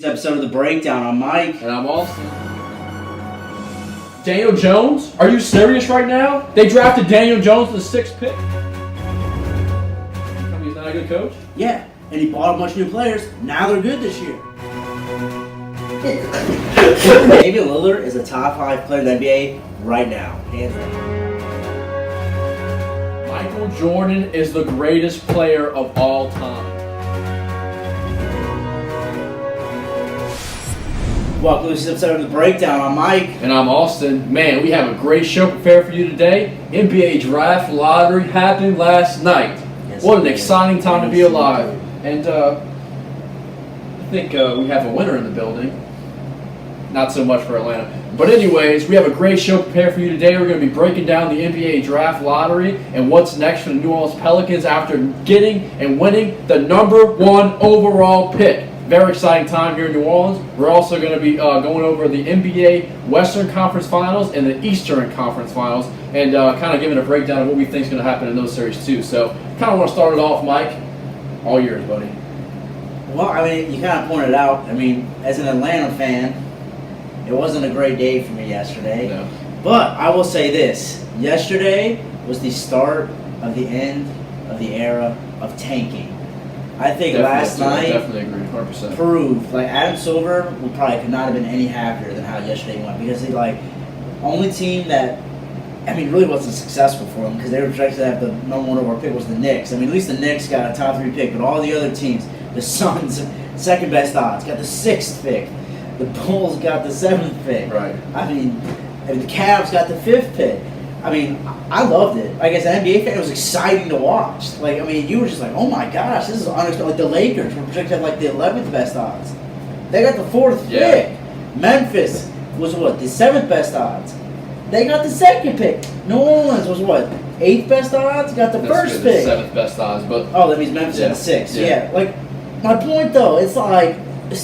Episode of The Breakdown. I'm Mike. And I'm Austin. Daniel Jones? Are you serious right now? They drafted Daniel Jones with the 6th pick? I mean, he's not a good coach? Yeah, and he bought a bunch of new players. Now they're good this year. Damian Lillard is a top 5 player in the NBA right now. Hands down. Michael Jordan is the greatest player of all time. Welcome to this episode of The Breakdown. I'm Mike. And I'm Austin. Man, we have a great show prepared for you today. NBA Draft Lottery happened last night. Yes, what an exciting time to be alive. And I think we have a winner in the building. Not so much for Atlanta. But anyways, we have a great show prepared for you today. We're going to be breaking down the NBA Draft Lottery and what's next for the New Orleans Pelicans after getting and winning the #1 overall pick. Very exciting time here in New Orleans. We're also going to be going over the NBA Western Conference Finals and the Eastern Conference Finals and kind of giving a breakdown of what we think is going to happen in those series too. So kind of want to start it off, Mike. All yours, buddy. Well, I mean, you kind of pointed out, I mean, as an Atlanta fan, it wasn't a great day for me yesterday. No. But I will say this. Yesterday was the start of the end of the era of tanking. I think last night definitely agree, 100%. proved, like, Adam Silver we probably could not have been any happier than how yesterday went, because he, like, only team that, I mean, really wasn't successful for them because they were projected to have the #1 overall pick was the Knicks. I mean, at least the Knicks got a top 3 pick, but all the other teams, the Suns, second best odds, got the 6th pick. The Bulls got the 7th pick. Right. I mean, the Cavs got the 5th pick. I mean, I loved it. Like, as an NBA fan, it was exciting to watch. Like, I mean, you were just like, oh my gosh, this is unexpected. Like, the Lakers were projected to have, like, the 11th best odds. They got the 4th pick. Memphis was, what, the 7th best odds. They got the 2nd pick. New Orleans was, what, 8th best odds? Got the first pick. 7th best odds, but... Oh, that means Memphis had the 6th. Yeah. Like, my point, though, it's like,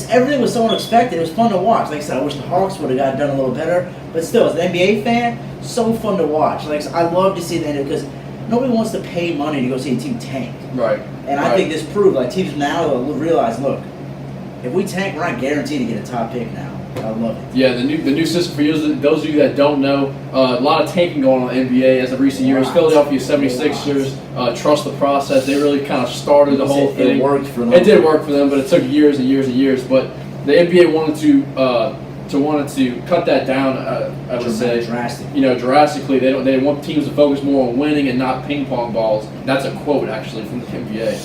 everything was so unexpected. It was fun to watch. Like I said, I wish the Hawks would have got done a little better. But still, as an NBA fan, so fun to watch. Like, I love to see the end because nobody wants to pay money to go see a team tank. Right. And I think this proved, like, teams now realize, look, if we tank, we're not guaranteed to get a top pick now. I love it. Yeah, the new system for you, those of you that don't know, a lot of tanking going on in the NBA as of recent years. Philadelphia 76ers trust the process. They really kind of started the whole thing. It worked for them. It did work for them, but it took years and years and years. But the NBA wanted to cut that down. I would say drastically. They want teams to focus more on winning and not ping pong balls. That's a quote actually from the NBA.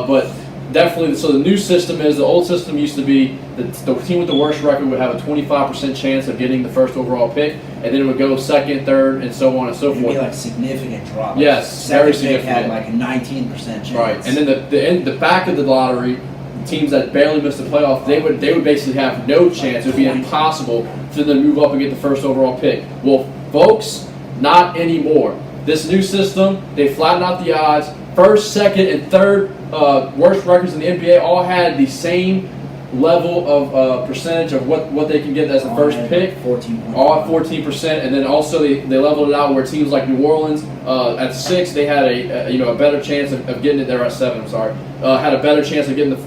But definitely, so the new system is, the old system used to be the team with the worst record would have a 25% chance of getting the first overall pick, and then it would go second, third, and so on and so forth. It would be like significant drop. Yes, very significant. Second pick had like a 19% chance. Right, and then the back of the lottery, teams that barely missed the playoff, they would basically have no chance. It would be impossible for them to move up and get the first overall pick. Well, folks, not anymore. This new system, they flatten out the odds. First, second, and third worst records in the NBA all had the same level of percentage of what they can get as the first pick. 14%. All at 14%, and then also they leveled it out where teams like New Orleans at 6 they had a better chance of getting it there at 7. I'm sorry, had a better chance of getting the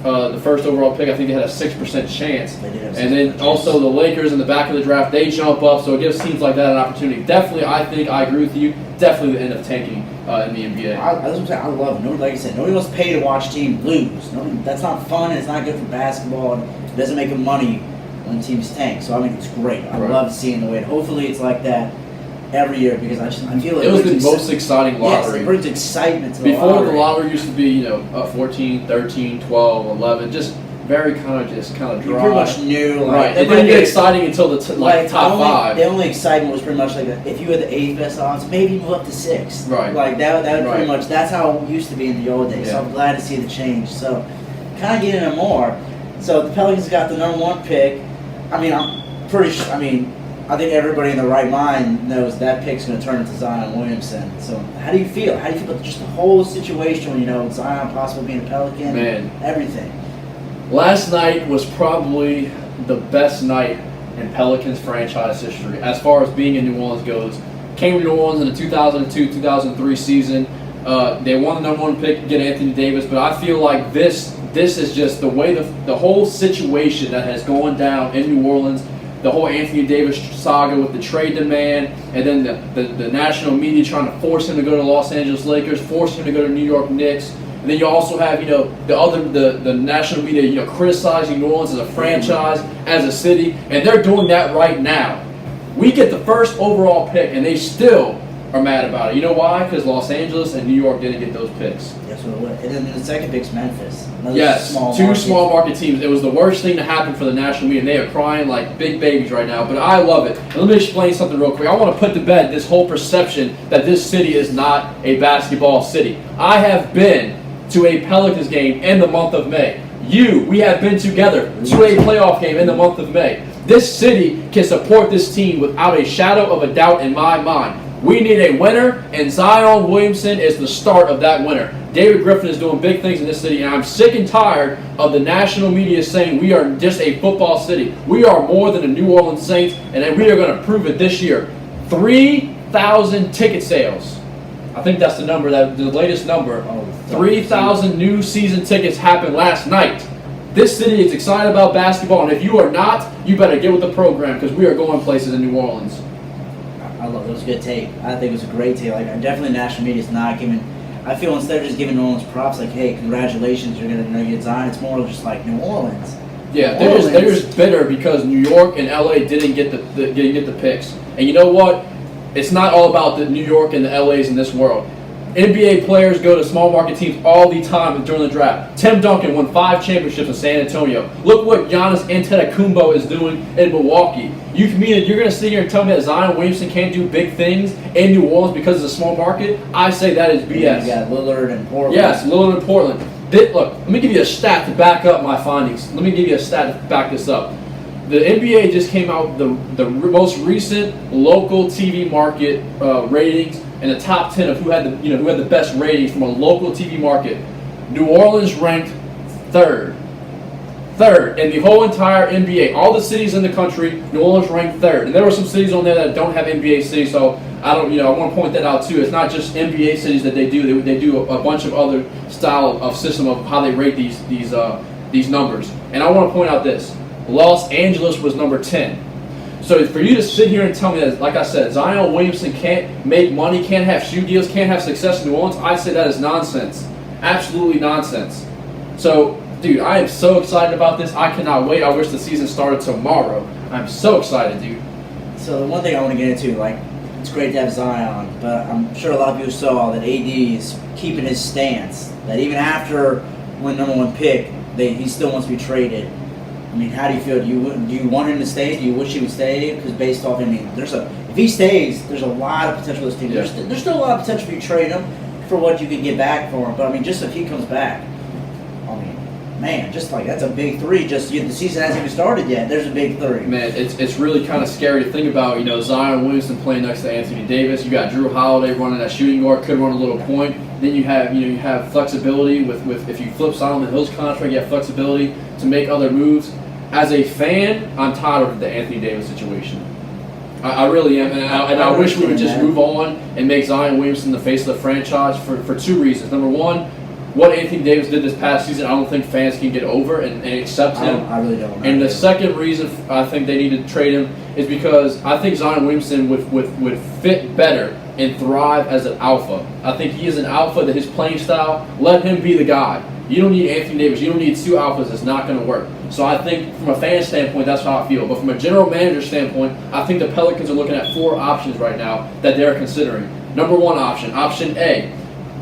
first overall pick. I think they had a 6% chance. They did have and then also the Lakers in the back of the draft, they jump up, so it gives teams like that an opportunity. Definitely, I agree with you. Definitely the end of tanking in the NBA. That's what I'm saying. I love it. Like I said, nobody wants to pay to watch a team lose. That's not fun. And it's not good for basketball. And it doesn't make them money when teams tank. So I mean, it's great. I love seeing the way. And hopefully, it's like that every year because I feel like it was the most exciting lottery. Yes, it brings excitement to the Before lottery. the lottery used to be 14, 13, 12, 11, just very kind of dry. You pretty much knew. Right. It didn't get exciting until the top 5. The only excitement was pretty much like if you had the 8th best odds, maybe move up to 6. Right. Like that would pretty much. That's how it used to be in the old days. Yeah. So I'm glad to see the change. So kind of getting into more. So the Pelicans got the #1 pick. I mean, I think everybody in the right mind knows that pick's going to turn into Zion Williamson. So how do you feel? How do you feel about just the whole situation when Zion possibly being a Pelican? Man. Everything. Last night was probably the best night in Pelicans franchise history as far as being in New Orleans goes. Came to New Orleans in the 2002-2003 season. They won the #1 pick to get Anthony Davis, but I feel like this this is just the way the whole situation that has gone down in New Orleans, the whole Anthony Davis saga with the trade demand, and then the national media trying to force him to go to the Los Angeles Lakers, force him to go to New York Knicks. And then you also have, the national media, criticizing New Orleans as a franchise, as a city, and they're doing that right now. We get the first overall pick, and they still are mad about it. You know why? Because Los Angeles and New York didn't get those picks. That's what it was. And then the second pick's Memphis. Yes, two small market teams. It was the worst thing to happen for the national media. They are crying like big babies right now, but I love it. And let me explain something real quick. I want to put to bed this whole perception that this city is not a basketball city. I have been to a Pelicans game in the month of May. We have been together to a playoff game in the month of May. This city can support this team without a shadow of a doubt in my mind. We need a winner, and Zion Williamson is the start of that winner. David Griffin is doing big things in this city, and I'm sick and tired of the national media saying we are just a football city. We are more than the New Orleans Saints, and we are going to prove it this year. 3,000 ticket sales. I think that's the number, the latest number. 3,000 new season tickets happened last night. This city is excited about basketball, and if you are not, you better get with the program because we are going places in New Orleans. I love it. It was a good tape. I think it was a great tape. Like, definitely national media is not giving. I feel instead of just giving New Orleans props, like, hey, congratulations, you're going to get Zion. It's more just like New Orleans. Yeah, they're just bitter because New York and LA didn't get the picks. And you know what? It's not all about the New York and the LAs in this world. NBA players go to small market teams all the time during the draft. Tim Duncan won 5 championships in San Antonio. Look what Giannis Antetokounmpo is doing in Milwaukee. You're going to sit here and tell me that Zion Williamson can't do big things in New Orleans because it's a small market? I say that is BS. You got Lillard and Portland. Yes, Lillard and Portland. Look, let me give you a stat to back up my findings. Let me give you a stat to back this up. The NBA just came out with the most recent local TV market ratings and the top 10 of who had the best ratings from a local TV market. New Orleans ranked third in the whole entire NBA. All the cities in the country, New Orleans ranked third. And there were some cities on there that don't have NBA cities, so I want to point that out too. It's not just NBA cities that they do. They do a bunch of other style of system of how they rate these numbers. And I want to point out this. Los Angeles was number 10. So for you to sit here and tell me that, like I said, Zion Williamson can't make money, can't have shoe deals, can't have success in New Orleans, I say that is nonsense. Absolutely nonsense. So, dude, I am so excited about this. I cannot wait. I wish the season started tomorrow. I'm so excited, dude. So the one thing I want to get into, like, it's great to have Zion, but I'm sure a lot of people saw that AD is keeping his stance. That even after when number 1 pick, he still wants to be traded. I mean, how do you feel? Do you want him to stay? Do you wish he would stay? Because based off, if he stays, there's a lot of potential for this team. Yeah. There's still a lot of potential for you to trade him for what you can get back for him. But I mean, just if he comes back, I mean, man, just like that's a big 3. The season hasn't even started yet. There's a big 3. Man, it's really kind of scary to think about. Zion Williamson playing next to Anthony Davis. You got Drew Holiday running that shooting guard, could run a little point. Then you have flexibility with if you flip Solomon Hill's contract, you have flexibility to make other moves. As a fan, I'm tired of the Anthony Davis situation. I really am, and I wish we would just move on and make Zion Williamson the face of the franchise for 2 reasons. Number 1, what Anthony Davis did this past season, I don't think fans can get over and accept him. I really don't. And the second reason I think they need to trade him is because I think Zion Williamson would fit better and thrive as an alpha. I think he is an alpha, that his playing style, let him be the guy. You don't need Anthony Davis. You don't need 2 alphas. It's not going to work. So I think from a fan standpoint, that's how I feel. But from a general manager standpoint, I think the Pelicans are looking at 4 options right now that they're considering. Number 1 option A,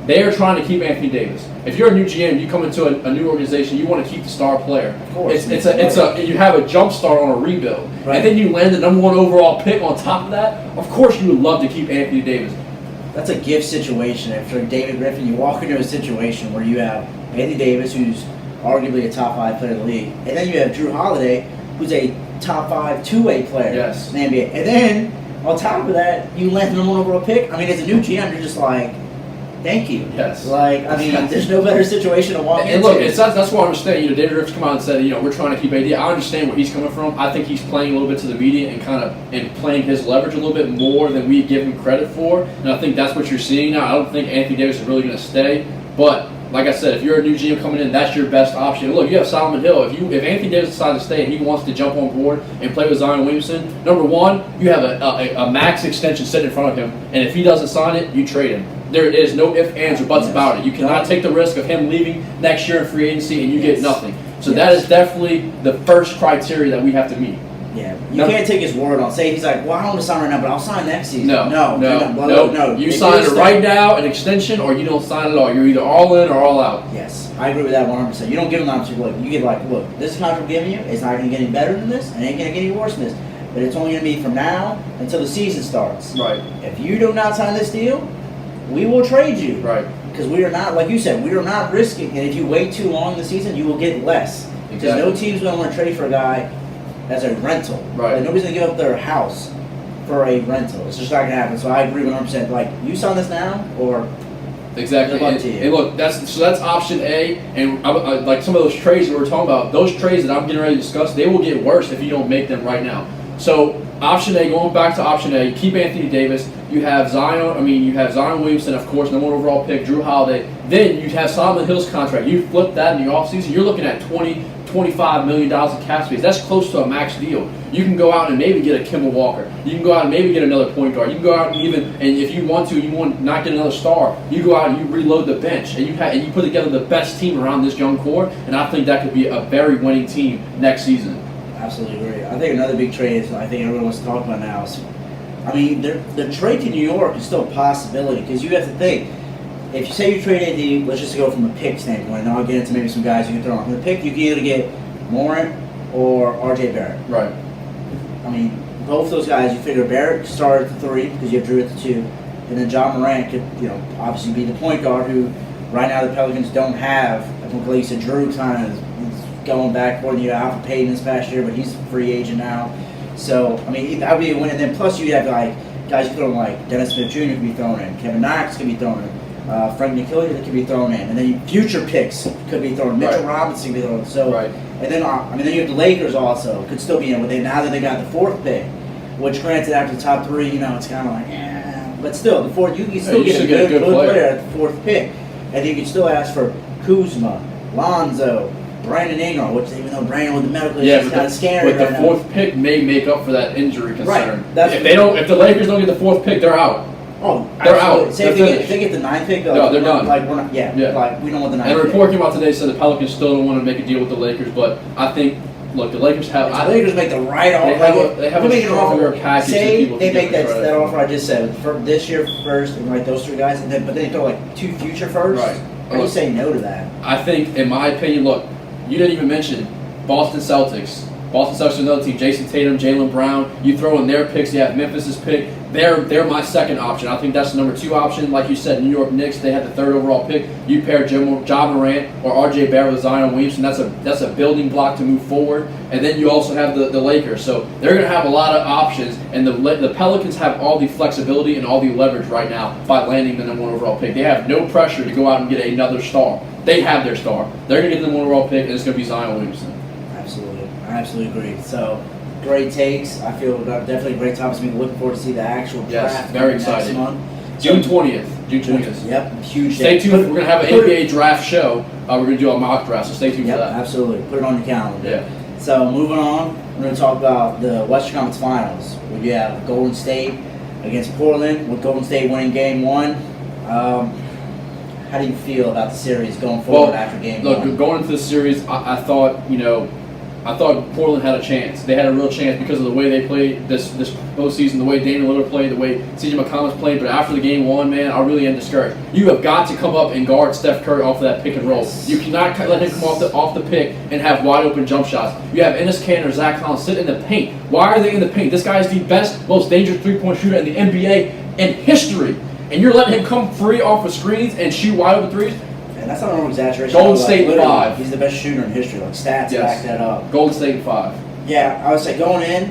they are trying to keep Anthony Davis. If you're a new GM, you come into a new organization, you want to keep the star player. Of course. You have a jump start on a rebuild. Right. And then you land the number 1 overall pick on top of that. Of course you would love to keep Anthony Davis. That's a gift situation. After David Griffin, you walk into a situation where you have Anthony Davis, who's arguably a top 5 player in the league, and then you have Drew Holiday, who's a top 5 2-way player Yes. in the NBA. And then on top of that, you land the number 1 overall pick. I mean, as a new GM, you're just like, thank you. Yes. Like, I mean, there's no better situation to walk into. And look, that's what I understand. David Riffer's come out and said, we're trying to keep AD. I understand where he's coming from. I think he's playing a little bit to the media and playing his leverage a little bit more than we give him credit for. And I think that's what you're seeing now. I don't think Anthony Davis is really going to stay. But like I said, if you're a new GM coming in, that's your best option. Look, you have Solomon Hill. If Anthony Davis decides to stay and he wants to jump on board and play with Zion Williamson, number one, you have a max extension sitting in front of him, and if he doesn't sign it, you trade him. There is no ifs, ands, or buts about it. You cannot take the risk of him leaving next year in free agency and you get nothing. So that is definitely the first criteria that we have to meet. Yeah, you can't take his word on. Say he's like, well, I don't want to sign right now, but I'll sign next season. No. You sign it right now, an extension, or you don't sign it at all. You're either all in or all out. Yes, I agree with that 100%. You don't give him the option. Look, you get like, look, this contract I'm giving you is not going to get any better than this, and it ain't going to get any worse than this. But it's only going to be from now until the season starts. Right. If you do not sign this deal, we will trade you. Right. Because we are not, like you said, we are not risking. And if you wait too long in the season, you will get less. Because no team's going to want to trade for a guy as a rental. Right. Like, nobody's going to give up their house for a rental. It's just not going to happen. So I agree 100%. Like, you sign this now, or exactly. good luck to you. And look, that's option A. And like some of those trades that we're talking about, those trades that I'm getting ready to discuss, they will get worse if you don't make them right now. So option A, going back to option A, you keep Anthony Davis. You have Zion Williamson, of course, number one overall pick, Drew Holiday. Then you have Solomon Hill's contract. You flip that in the offseason, you're looking at $25 million in cap space. That's close to a max deal. You can go out and maybe get a Kemba Walker. You can go out and maybe get another point guard. You can go out and if you want not get another star, you go out and you reload the bench and you put together the best team around this young core. And I think that could be a very winning team next season. Absolutely agree. I think another big trade is I think everyone wants to talk about now is, I mean, the trade to New York is still a possibility because you have to think. If you say you trade AD, let's just go from a pick standpoint, and I'll get into maybe some guys you can throw on. From the pick, you can either get Morant or RJ Barrett. Right. I mean, both those guys, you figure Barrett could start at the 3 because you have Drew at the 2, and then John Morant could, obviously be the point guard who right now the Pelicans don't have. I think, like you said, Drew kind of is going back for Alpha Payton this past year, but he's a free agent now. So, I mean, that would be a win. And then plus you have guys you throw in like Dennis Smith Jr. could be thrown in, Kevin Knox could be thrown in. Frank Ntilikina could be thrown in, and then future picks could be thrown. Mitchell Robinson could be thrown. So, and then then you have the Lakers also could still be in. But now that they got the 4th pick, which granted after the top 3, it's kind of like, but still the 4th you can still get a good player at the 4th pick, and you can still ask for Kuzma, Lonzo, Brandon Ingram, which even though Brandon with the medical is kind of scary. But the 4th pick may make up for that injury concern. Right. If the Lakers don't get the 4th pick, they're out. Oh, they're out. Say if they get the 9th pick, no, they're done. Like we're not, like we don't want the 9th. And a report came out today said the Pelicans still don't want to make a deal with the Lakers, but I think, look, the Lakers have. The Lakers make the right offer. They have a stronger package. Say they make that offer I just said for this year first, and like those 3 guys, and then but they throw like 2 future firsts. Right. How do you say no to that? I think, in my opinion, look, you didn't even mention Boston Celtics. Boston Celtics is another team. Jason Tatum, Jaylen Brown. You throw in their picks. You have Memphis's pick. They're my second option. I think that's the number 2 option. Like you said, New York Knicks. They had the 3rd overall pick. You pair Ja Morant or RJ Barrett with Zion Williamson. That's a building block to move forward. And then you also have the Lakers. So they're going to have a lot of options. And the Pelicans have all the flexibility and all the leverage right now by landing the number 1 overall pick. They have no pressure to go out and get another star. They have their star. They're going to get the 1 overall pick, and it's going to be Zion Williamson. Absolutely. I absolutely agree. So, great takes. I feel definitely a great topic. So, we're looking forward to see the actual draft. Yes, very excited. Next month. June 20th. Yep, huge Stay day. tuned. We're going to have an NBA draft show. We're going to do a mock draft, so stay tuned for that. Absolutely. Put it on your calendar. Yeah. So, moving on, we're going to talk about the Western Conference Finals. We have Golden State against Portland, with Golden State winning Game 1. How do you feel about the series going forward after Game 1? Look, going into the series, I thought Portland had a chance. They had a real chance because of the way they played this postseason, the way Damian Lillard played, the way C.J. McCollum played. But after the Game 1, man, I really am discouraged. You have got to come up and guard Steph Curry off of that pick and roll. You cannot let him come off the pick and have wide open jump shots. You have Enes Kanter, Zach Collins sit in the paint. Why are they in the paint? This guy is the best, most dangerous three-point shooter in the NBA in history. And you're letting him come free off of screens and shoot wide open threes? And that's not an exaggeration. Golden State 5. He's the best shooter in history. Like stats back that up. Golden State 5. Yeah, I would say going in,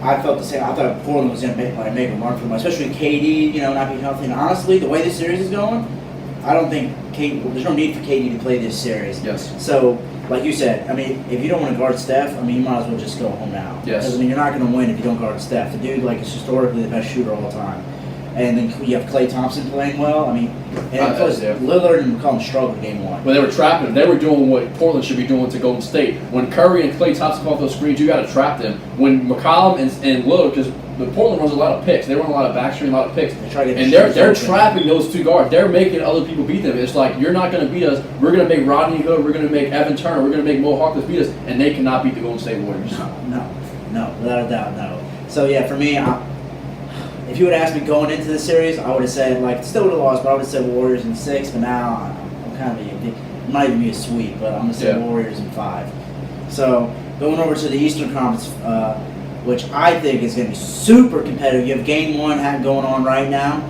I felt the same. I thought Portland was going to make a run for them, especially KD, not being healthy. And honestly, the way this series is going, I don't think there's no need for KD to play this series. Yes. So, like you said, I mean, if you don't want to guard Steph, I mean, you might as well just go home now. Yes. Because, I mean, you're not going to win if you don't guard Steph. The dude, is historically the best shooter of all time. And then you have Klay Thompson playing well. I mean, and plus yeah. Lillard and McCollum struggled game one. When they were trapping him, they were doing what Portland should be doing to Golden State. When Curry and Klay Thompson come off those screens, you got to trap them. When McCollum and Lillard, because Portland runs a lot of picks, they run a lot of backstream, a lot of picks, they're trapping those two guards. They're making other people beat them. It's like, you're not going to beat us. We're going to make Rodney Hood. We're going to make Evan Turner. We're going to make Mo Harkless beat us, and they cannot beat the Golden State Warriors. No, without a doubt, no. So yeah, for me, if you would ask me going into the series, I would have said, like, still would have lost, but I would have said Warriors in 6. But now I'm kind of it might even be a sweep, but I'm gonna say Warriors in 5. So going over to the Eastern Conference, which I think is going to be super competitive. You have Game 1 going on right now.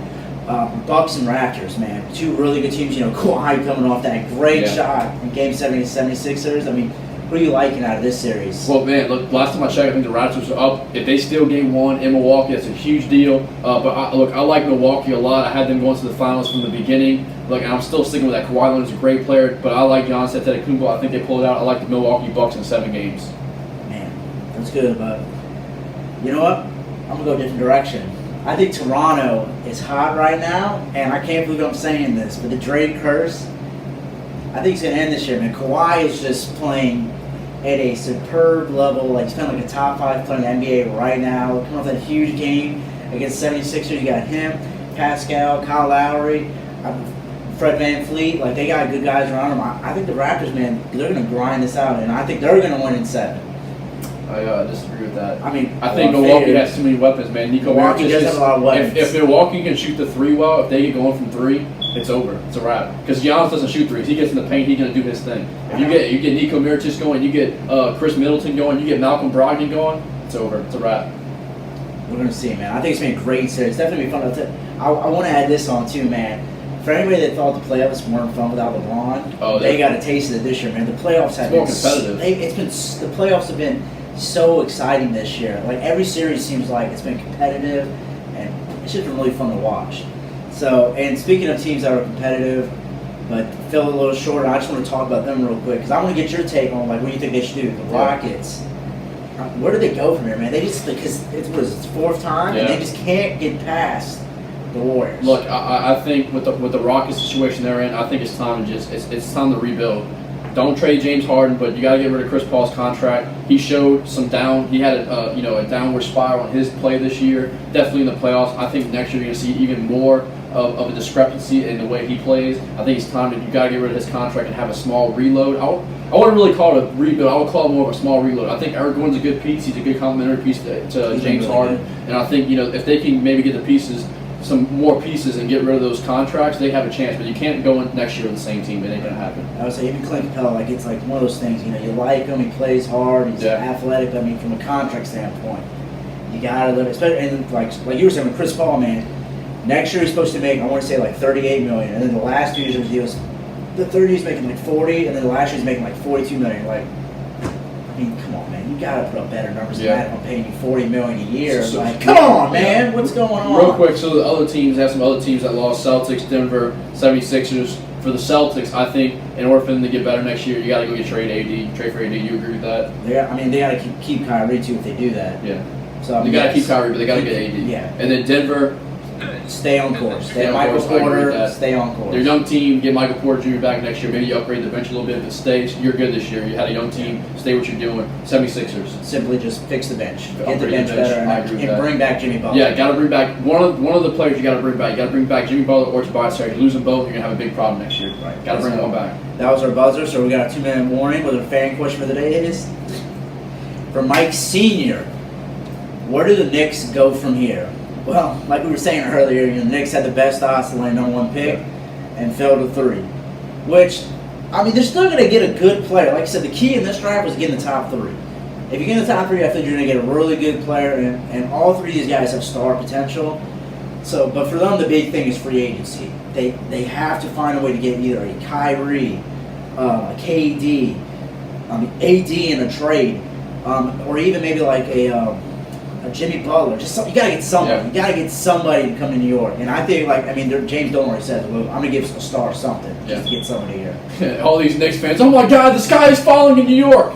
Bucks and Raptors, man, two really good teams. You know, Kawhi coming off that great shot in Game 7 against 76ers. I mean, what are you liking out of this series? Well, man, look, last time I checked, I think the Raptors are up. If they steal Game 1 in Milwaukee, that's a huge deal. But I like Milwaukee a lot. I had them going to the finals from the beginning. Look, I'm still sticking with that. Kawhi Leonard's a great player, but I like Giannis Antetokounmpo. I think they pulled it out. I like the Milwaukee Bucks in 7 games. Man, that's good, but you know what? I'm going to go a different direction. I think Toronto is hot right now, and I can't believe I'm saying this, but the Drake curse, I think it's going to end this year, man. Kawhi is just playing at a superb level. Like, he's playing like a top 5 player in the NBA right now. Coming off that huge game against 76ers, you got him, Pascal, Kyle Lowry, Fred VanVleet. Like, they got good guys around them. I think the Raptors, man, they're going to grind this out, and I think they're going to win in 7. I disagree with that. I mean, I think Milwaukee has too many weapons, man. Milwaukee does have a lot of weapons. If Milwaukee can shoot the 3 well, if they get going from 3, it's over. It's a wrap. Because Giannis doesn't shoot 3s. He gets in the paint, he's going to do his thing. If you get Nico Mirotic going, you get Chris Middleton going, you get Malcolm Brogdon going, it's over. It's a wrap. We're going to see, man. I think it's going to be a great series. It's definitely going to be fun. I want to add this on, too, man. For anybody that thought the playoffs weren't fun without LeBron, they got a taste of it this year, man. The playoffs have been competitive. The playoffs have been so exciting this year. Like, every series seems like it's been competitive, and it's just been really fun to watch. So, and speaking of teams that are competitive but fell a little short, I just want to talk about them real quick because I want to get your take on, like, what you think they should do. The Rockets, where do they go from here, man? They just, because it's 4th time, and they just can't get past the Warriors. Look, I think with the Rockets situation they're in, I think it's time to it's time to rebuild. Don't trade James Harden, but you got to get rid of Chris Paul's contract. He showed he had a downward spiral on his play this year. Definitely in the playoffs. I think next year you're going to see even more of a discrepancy in the way he plays. I think it's time you got to get rid of his contract and have a small reload. I wouldn't really call it a rebuild. I would call it more of a small reload. I think Eric Gordon's a good piece. He's a good complementary piece to James Harden, and I think if they can maybe get the pieces. Some more pieces and get rid of those contracts, they have a chance. But you can't go in next year with the same team. It ain't gonna happen. I would say even Clint Capella, like, it's like one of those things. You like him, he plays hard, he's athletic. But I mean, from a contract standpoint, you gotta live. Especially and like you were saying with Chris Paul, man. Next year he's supposed to make, I want to say, like $38 million, and then the last 2 years of his deals, the third year he's making like 40, and then the last year he's making like $42 million. Like, I mean, come on, man. You gotta put up better numbers than that if I'm paying you $40 million a year. Come on, man. What's going on? Real quick, so the other teams have some other teams that lost: Celtics, Denver, 76ers. For the Celtics, I think in order for them to get better next year, you got to go trade for AD. You agree with that? Yeah, I mean, they got to keep Kyrie too if they do that. Yeah. So they got to keep Kyrie, but they got to get AD. Yeah. And then Denver. Stay on course. Michael Porter, stay on course. They're a young team. Get Michael Porter Jr. back next year. Maybe you upgrade the bench a little bit. If it stays, you're good this year. You had a young team. Stay what you're doing. 76ers. Simply just fix the bench. Get the bench better and bring back Jimmy Butler. Yeah, got to bring back one of the players you got to bring back. You got to bring back Jimmy Butler or Tobias Harris. You lose them both, you're going to have a big problem next year. Right. Got to bring one back. That was our buzzer, so we got a 2-minute warning. What the fan question for the day is. For Mike Sr., where do the Knicks go from here? Well, like we were saying earlier, the Knicks had the best odds to land #1 pick and fell to 3. Which, I mean, they're still going to get a good player. Like I said, the key in this draft was getting the top 3. If you get in the top 3, I think you're going to get a really good player, and all 3 of these guys have star potential. So, but for them, the big thing is free agency. They have to find a way to get either a Kyrie, a KD, AD in a trade, or even maybe like a Jimmy Butler. Just you gotta get somebody. Yeah. You gotta get somebody to come to New York. And I think, James Dolan says, well, I'm gonna give a star something just to get somebody here. All these Knicks fans, oh my God, the sky is falling in New York.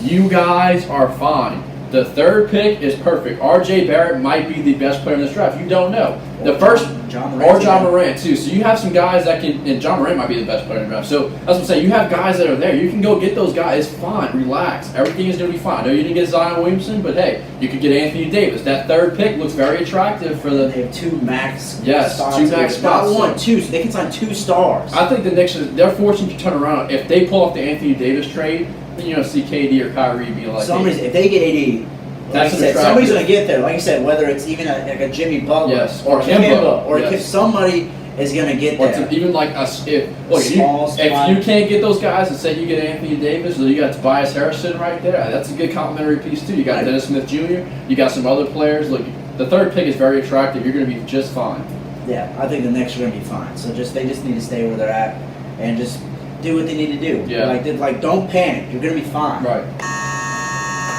You guys are fine. The third pick is perfect. R.J. Barrett might be the best player in this draft. You don't know. The first, John Morant. or John Morant too. So you have some guys that can, and John Morant might be the best player in the draft. So that's what I'm saying. You have guys that are there. You can go get those guys. It's fine. Relax. Everything is going to be fine. I know you didn't get Zion Williamson, but hey, you could get Anthony Davis. That third pick looks very attractive for the. They have 2 max. Yes, spots 2 max here. Not spots. 1, 2. So they can sign 2 stars. I think the Knicks, they're fortunate to turn around. If they pull off the Anthony Davis trade, then you know, see KD or Kyrie be like, Somebody's if they get AD. That's Like I said, attractive. somebody's going to get there. Like you said, whether it's even like a Jimmy Butler Yes, or or Kemba. Kemba, or Yes. if somebody is going to get or there. to even like us, if look, Small if spot. you can't get those guys, and say you get Anthony Davis, or you got Tobias Harris sitting right there, that's a good complimentary piece too. You got Right. Dennis Smith Jr., you got some other players. Look, the third pick is very attractive. You're going to be just fine. Yeah, I think the Knicks are going to be fine. So they just need to stay where they're at and just do what they need to do. Yeah. Like don't panic. You're going to be fine. Right.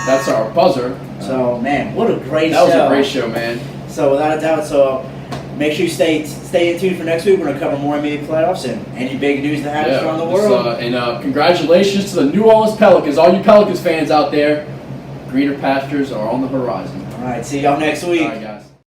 That's our buzzer. So man, what a great That was show. a great show, man. So without a doubt, so make sure you stay in tune for next week. We're going to cover more NBA playoffs and any big news that happens around the world. And congratulations to the New Orleans Pelicans, all you Pelicans fans out there. Greener pastures are on the horizon. All right, see y'all next week. All right, guys.